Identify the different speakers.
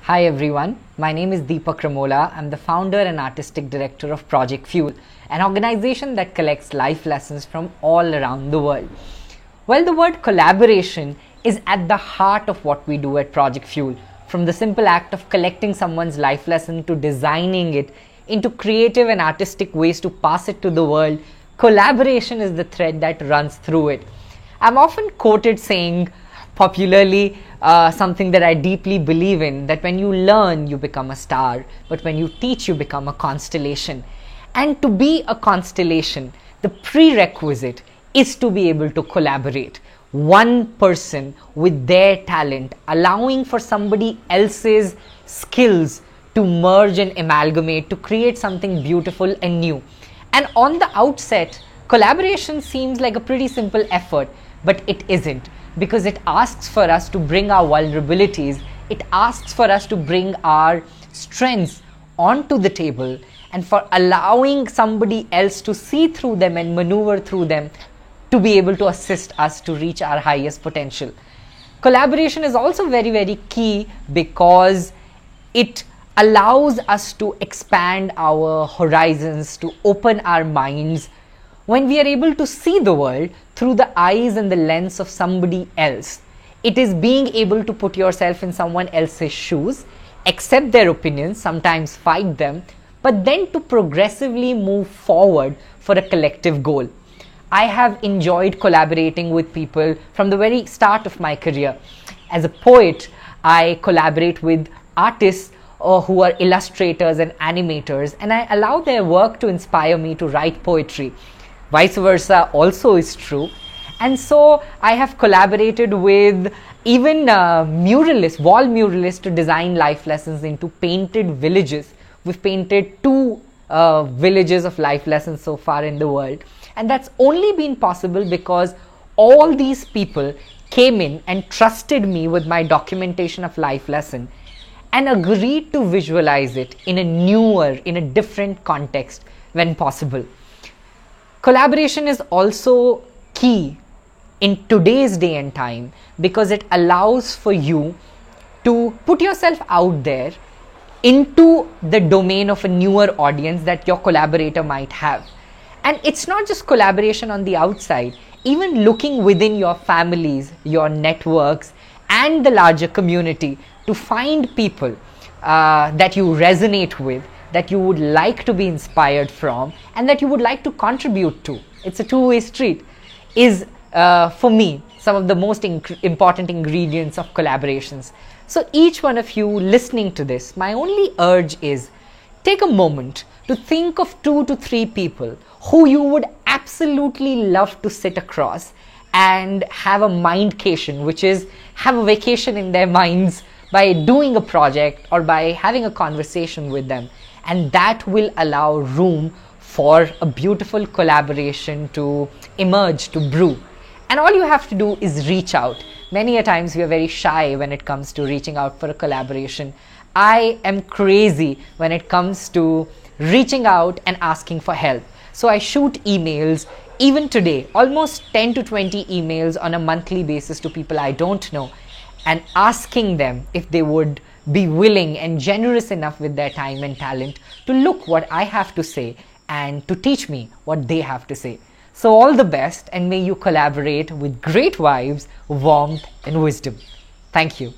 Speaker 1: Hi everyone, my name is Deepak Ramola. I'm the founder and artistic director of Project Fuel, an organization that collects life lessons from all around the world. Well, the word collaboration is at the heart of what we do at Project Fuel. From the simple act of collecting someone's life lesson to designing it into creative and artistic ways to pass it to the world, collaboration is the thread that runs through it. I'm often quoted saying popularly something that I deeply believe in, that when you learn, you become a star, but when you teach, you become a constellation. And to be a constellation, the prerequisite is to be able to collaborate. One person with their talent, allowing for somebody else's skills to merge and amalgamate to create something beautiful and new. And on the outset, collaboration seems like a pretty simple effort, but it isn't, because it asks for us to bring our vulnerabilities, it asks for us to bring our strengths onto the table, and for allowing somebody else to see through them and maneuver through them to be able to assist us to reach our highest potential. Collaboration is also very, very key because it allows us to expand our horizons, to open our minds. When we are able to see the world through the eyes and the lens of somebody else, it is being able to put yourself in someone else's shoes, accept their opinions, sometimes fight them, but then to progressively move forward for a collective goal. I have enjoyed collaborating with people from the very start of my career. As a poet, I collaborate with artists who are illustrators and animators, and I allow their work to inspire me to write poetry. Vice versa also is true. And so I have collaborated with even muralists, wall muralists, to design life lessons into painted villages. We've painted 2 villages of life lessons so far in the world. And that's only been possible because all these people came in and trusted me with my documentation of life lesson and agreed to visualize it in a newer, in a different context when possible. Collaboration is also key in today's day and time because it allows for you to put yourself out there into the domain of a newer audience that your collaborator might have. And it's not just collaboration on the outside, even looking within your families, your networks, and the larger community to find people that you resonate with, that you would like to be inspired from, and that you would like to contribute to. It's a two-way street, is for me some of the most important ingredients of collaborations. So each one of you listening to this, my only urge is take a moment to think of 2 to 3 people who you would absolutely love to sit across and have a mindcation, which is have a vacation in their minds by doing a project or by having a conversation with them. And that will allow room for a beautiful collaboration to emerge, to brew. And all you have to do is reach out. Many a times we are very shy when it comes to reaching out for a collaboration. I am crazy when it comes to reaching out and asking for help. So I shoot emails, even today, almost 10 to 20 emails on a monthly basis to people I don't know, and asking them if they would be willing and generous enough with their time and talent to look what I have to say and to teach me what they have to say. So all the best, and may you collaborate with great vibes, warmth, and wisdom. Thank you.